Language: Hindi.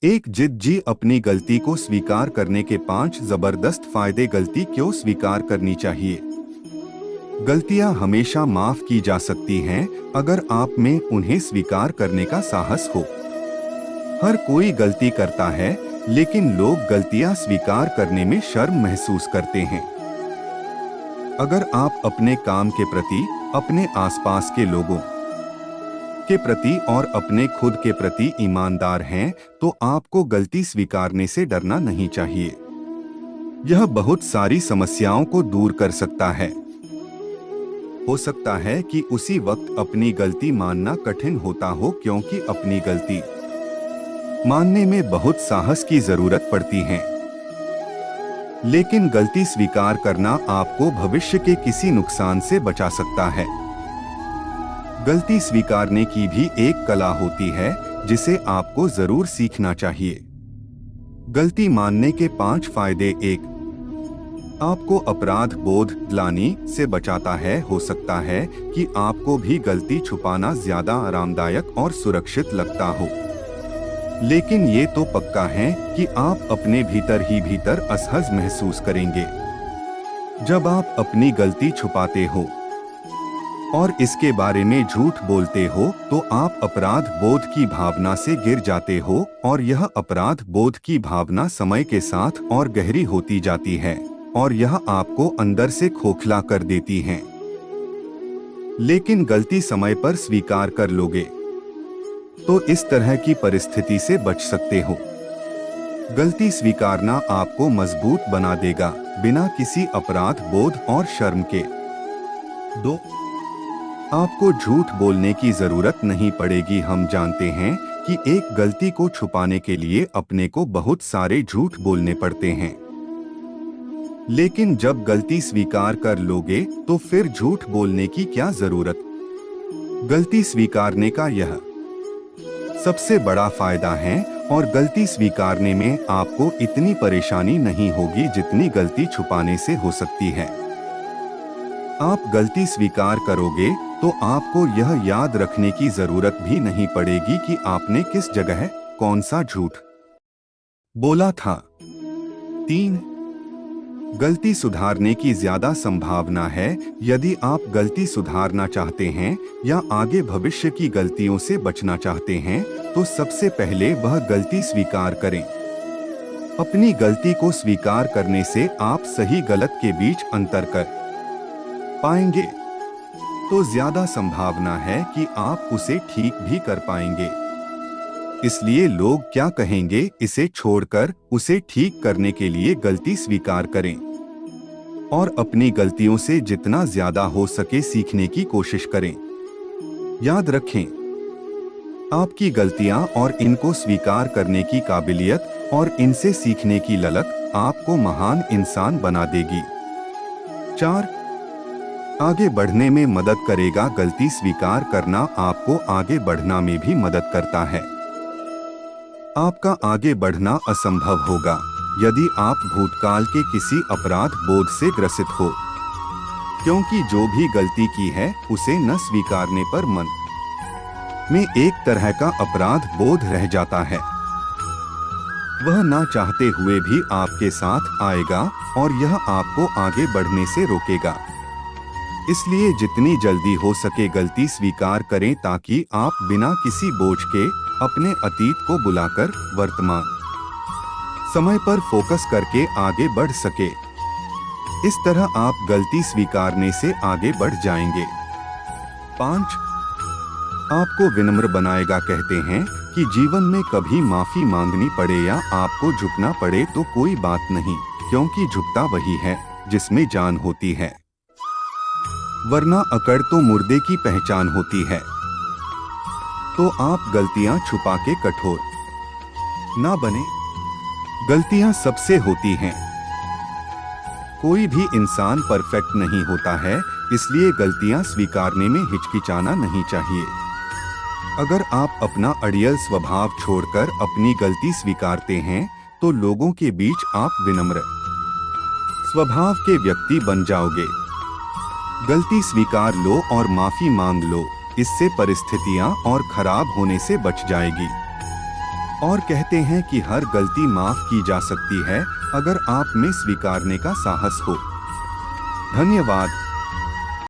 एक जिद जी अपनी गलती को स्वीकार करने के 5 जबरदस्त फायदे। गलती क्यों स्वीकार करनी चाहिए? गलतियां हमेशा माफ की जा सकती हैं अगर आप में उन्हें स्वीकार करने का साहस हो। हर कोई गलती करता है, लेकिन लोग गलतियां स्वीकार करने में शर्म महसूस करते हैं। अगर आप अपने काम के प्रति, अपने आसपास के लोगों के प्रति और अपने खुद के प्रति ईमानदार हैं, तो आपको गलती स्वीकारने से डरना नहीं चाहिए। यह बहुत सारी समस्याओं को दूर कर सकता है। हो सकता है कि उसी वक्त अपनी गलती मानना कठिन होता हो, क्योंकि अपनी गलती मानने में बहुत साहस की जरूरत पड़ती है। लेकिन गलती स्वीकार करना आपको भविष्य के किसी नुकसान से बचा सकता है। गलती स्वीकारने की भी एक कला होती है, जिसे आपको जरूर सीखना चाहिए। गलती मानने के 5 फायदे। 1. आपको अपराध बोध ग्लानि से बचाता है। हो सकता है कि आपको भी गलती छुपाना ज्यादा आरामदायक और सुरक्षित लगता हो, लेकिन ये तो पक्का है कि आप अपने भीतर ही भीतर असहज महसूस करेंगे। जब आप अपनी गलती छुपाते हो और इसके बारे में झूठ बोलते हो, तो आप अपराध बोध की भावना से गिर जाते हो, और यह अपराध बोध की भावना समय के साथ और गहरी होती जाती है, और यह आपको अंदर से खोखला कर देती है। लेकिन गलती समय पर स्वीकार कर लोगे तो इस तरह की परिस्थिति से बच सकते हो। गलती स्वीकारना आपको मजबूत बना देगा, बिना किसी अपराध बोध और शर्म के। 2. आपको झूठ बोलने की जरूरत नहीं पड़ेगी। हम जानते हैं कि एक गलती को छुपाने के लिए अपने को बहुत सारे झूठ बोलने पड़ते हैं, लेकिन जब गलती स्वीकार कर लोगे तो फिर झूठ बोलने की क्या जरूरत? गलती स्वीकारने का यह सबसे बड़ा फायदा है, और गलती स्वीकारने में आपको इतनी परेशानी नहीं होगी जितनी गलती छुपाने से हो सकती है। आप गलती स्वीकार करोगे तो आपको यह याद रखने की जरूरत भी नहीं पड़ेगी कि आपने किस जगह कौन सा झूठ बोला था। 3. गलती सुधारने की ज्यादा संभावना है। यदि आप गलती सुधारना चाहते हैं या आगे भविष्य की गलतियों से बचना चाहते हैं, तो सबसे पहले वह गलती स्वीकार करें। अपनी गलती को स्वीकार करने से आप सही गलत के बीच अंतर कर पाएंगे, तो ज्यादा संभावना है कि आप उसे ठीक भी कर पाएंगे। इसलिए लोग क्या कहेंगे इसे छोड़कर उसे ठीक करने के लिए गलती स्वीकार करें, और अपनी गलतियों से जितना ज्यादा हो सके सीखने की कोशिश करें। याद रखें, आपकी गलतियां और इनको स्वीकार करने की काबिलियत और इनसे सीखने की ललक आपको महान इंसान बना देगी। 4. आगे बढ़ने में मदद करेगा। गलती स्वीकार करना आपको आगे बढ़ना में भी मदद करता है। आपका आगे बढ़ना असंभव होगा यदि आप भूतकाल के किसी अपराध बोध से ग्रसित हो, क्योंकि जो भी गलती की है उसे न स्वीकारने पर मन में एक तरह का अपराध बोध रह जाता है। वह ना चाहते हुए भी आपके साथ आएगा, और यह आपको आगे बढ़ने से रोकेगा। इसलिए जितनी जल्दी हो सके गलती स्वीकार करें, ताकि आप बिना किसी बोझ के अपने अतीत को बुलाकर वर्तमान समय पर फोकस करके आगे बढ़ सके। इस तरह आप गलती स्वीकारने से आगे बढ़ जाएंगे। 5. आपको विनम्र बनाएगा। कहते हैं कि जीवन में कभी माफी मांगनी पड़े या आपको झुकना पड़े तो कोई बात नहीं, क्योंकि झुकता वही है जिसमें जान होती है, वरना अकड़ तो मुर्दे की पहचान होती है। तो आप गलतियां छुपा के कठोर ना बने। गलतियां सबसे होती हैं। कोई भी इंसान परफेक्ट नहीं होता है, इसलिए गलतियां स्वीकारने में हिचकिचाना नहीं चाहिए। अगर आप अपना अड़ियल स्वभाव छोड़कर अपनी गलती स्वीकारते हैं, तो लोगों के बीच आप विनम्र स्वभाव के व्यक्ति बन जाओगे। गलती स्वीकार लो और माफी मांग लो, इससे परिस्थितियां और खराब होने से बच जाएगी। और कहते हैं कि हर गलती माफ की जा सकती है अगर आप में स्वीकारने का साहस हो। धन्यवाद।